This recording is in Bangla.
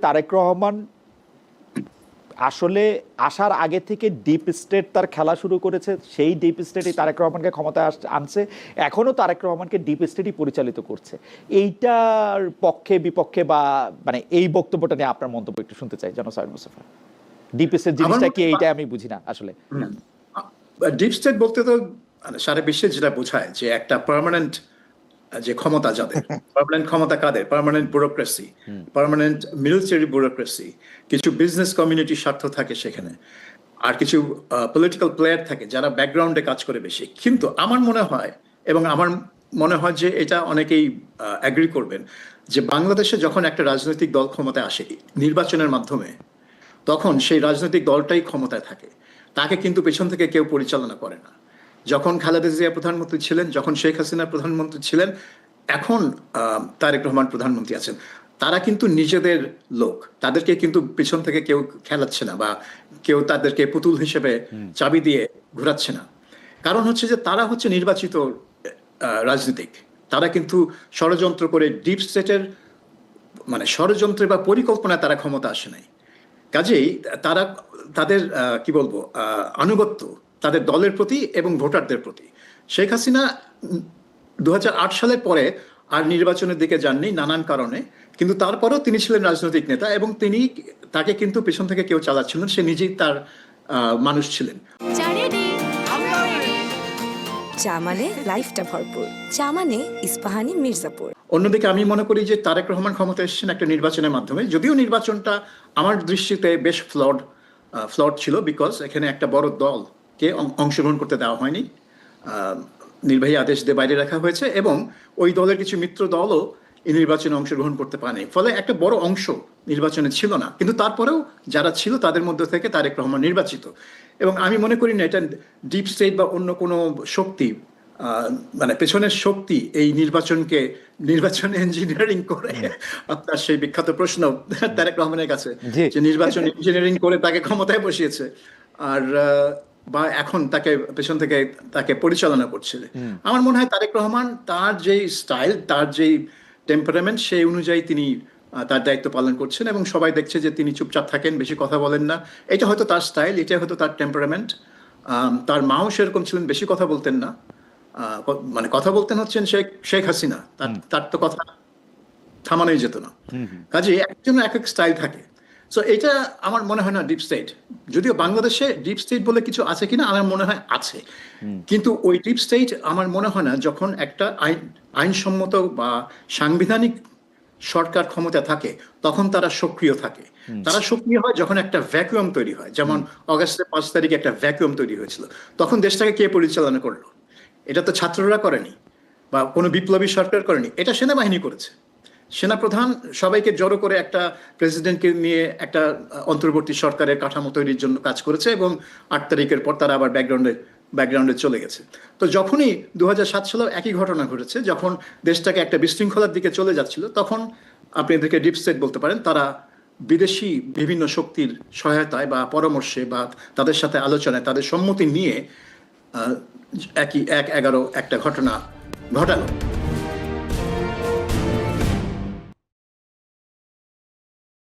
তারেক রহমান আসলে আসার আগে থেকে ডিপ স্টেট তার খেলা শুরু করেছে, সেই ডিপ স্টেটই তারেক রহমানকে ক্ষমতায় আনছে, এখনো তারেক রহমানকে ডিপ স্টেটই পরিচালিত করছে। এইটার পক্ষে বিপক্ষে বা মানে এই বক্তব্যটা নিয়ে আপনার মন্তব্য একটু শুনতে চাই জনাব সাইদ মুস্তফা। ডিপ স্টেট জিনিসটা কি, এইটা আমি বুঝি না আসলে। ডিপ স্টেট বলতে তো সারা বিশ্বে যেটা বোঝায় যে একটা পার্মানেন্ট যে ক্ষমতা, যাদের পার্মানেন্ট ক্ষমতা কাদের, permanent bureaucracy, permanent military bureaucracy, কিছু বিজনেস কমিউনিটির স্বার্থ থাকে সেখানে, আর কিছু পলিটিক্যাল প্লেয়ার থাকে যারা ব্যাকগ্রাউন্ডে কাজ করে বেশি। কিন্তু আমার মনে হয় যে এটা অনেকেই অ্যাগ্রি করবেন যে বাংলাদেশে যখন একটা রাজনৈতিক দল ক্ষমতায় আসে নির্বাচনের মাধ্যমে, তখন সেই রাজনৈতিক দলটাই ক্ষমতায় থাকে, তাকে কিন্তু পেছন থেকে কেউ পরিচালনা করে না। যখন খালেদা জিয়া প্রধানমন্ত্রী ছিলেন, যখন শেখ হাসিনা প্রধানমন্ত্রী ছিলেন, এখন তারেক রহমান প্রধানমন্ত্রী আছেন, তারা কিন্তু নিজেদের লোক, তাদেরকে কিন্তু পেছন থেকে কেউ খেলাচ্ছে না বা কেউ তাদেরকে পুতুল হিসেবে চাবি দিয়ে ঘোরাচ্ছে না। কারণ হচ্ছে যে তারা হচ্ছে নির্বাচিত রাজনীতিক, তারা কিন্তু ষড়যন্ত্র করে ডিপ স্টেটের মানে ষড়যন্ত্রে বা পরিকল্পনায় তারা ক্ষমতা আসে নাই। কাজেই তারা তাদের কি বলবো আনুগত্য তাদের দলের প্রতি এবং ভোটারদের প্রতি। শেখ হাসিনা 2008 সালের পরে আর নির্বাচনের দিকে যাননি নানান কারণে, কিন্তু তারপরেও তিনি ছিলেন রাজনৈতিক নেতা এবং তাকে কিন্তু পেছন থেকে কেউ চালাচ্ছিলেন, সে নিজেই তার মানুষ ছিলেন। চা মানে লাইফটা ভরপুর, চা মানে ইস্পাহানি মির্জাপুর। অন্যদিকে আমি মনে করি যে তারেক রহমান ক্ষমতা এসেছেন একটা নির্বাচনের মাধ্যমে, যদিও নির্বাচনটা আমার দৃষ্টিতে বেশ ফ্লড ছিল, বিকজ এখানে একটা বড় দলকে অংশগ্রহণ করতে দেওয়া হয়নি, নির্বাহী আদেশ দিয়ে বাইরে রাখা হয়েছে, এবং ওই দলের কিছু মিত্র দলও এই নির্বাচনে অংশগ্রহণ করতে পারেনি, ফলে একটা বড় অংশ নির্বাচনে ছিল না। কিন্তু তারপরেও যারা ছিল তাদের মধ্যে থেকে তারেক রহমান নির্বাচিত, এবং আমি মনে করি না এটা ডিপ স্টেট বা অন্য কোনো শক্তি, মানে পেছনের শক্তি এই নির্বাচন ইঞ্জিনিয়ারিং করে, আপনার সেই বিখ্যাত প্রশ্ন তারেক রহমানের কাছে যে নির্বাচন ইঞ্জিনিয়ারিং করে তাকে ক্ষমতায় বসিয়েছে, আর বা এখন তাকে পেছন থেকে তাকে পরিচালনা করছে। আমার মনে হয় তারেক রহমান তার যেই স্টাইল, তার যেই টেম্পারামেন্ট, সেই অনুযায়ী তিনি তার দায়িত্ব পালন করছেন, এবং সবাই দেখছে যে তিনি চুপচাপ থাকেন, বেশি কথা বলেন না। এটা হয়তো তার স্টাইল, এটা হয়তো তার টেম্পারামেন্ট। তার মাও সেরকম ছিলেন, বেশি কথা বলতেন না, মানে কথা বলতেন হচ্ছেন শেখ হাসিনা, তার তো কথা থামানোই যেত না। কাজে একজনের এক এক স্টাইল থাকে। সো এটা আমার মনে হয় না ডিপ স্টেট, যদিও বাংলাদেশে ডিপ স্টেট বলে কিছু আছে কিনা আমার মনে হয় আছে, কিন্তু ওই ডিপ স্টেট আমার মনে হয় না যখন একটা আইনসম্মত বা সাংবিধানিক সরকার ক্ষমতা থাকে তখন তারা সক্রিয় থাকে। তারা সক্রিয় হয় যখন একটা ভ্যাকুয়াম তৈরি হয়, যেমন অগাস্টের 5 তারিখে একটা ভ্যাকুয়াম তৈরি হয়েছিল, তখন দেশটাকে কে পরিচালনা করলো? এটা তো ছাত্ররা করেনি বা কোনো বিপ্লবী সরকার করেনি, এটা সেনাবাহিনী করেছে। সেনাপ্রধান সবাইকে জড়ো করে একটা প্রেসিডেন্টকে নিয়ে একটা অন্তর্বর্তী সরকারের কাঠামো তৈরির জন্য কাজ করেছে, এবং 8 তারিখের পর তারা আবার ব্যাকগ্রাউন্ডে চলে গেছে। তো যখনই 2007 সালেও একই ঘটনা ঘটেছে, যখন দেশটাকে একটা বিশৃঙ্খলার দিকে চলে যাচ্ছিল, তখন আপনি এদেরকে ডিপ স্টেট বলতে পারেন। তারা বিদেশি বিভিন্ন শক্তির সহায়তায় বা পরামর্শে বা তাদের সাথে আলোচনায়, তাদের সম্মতি নিয়ে 1/11 একটা ঘটনা ঘটালো।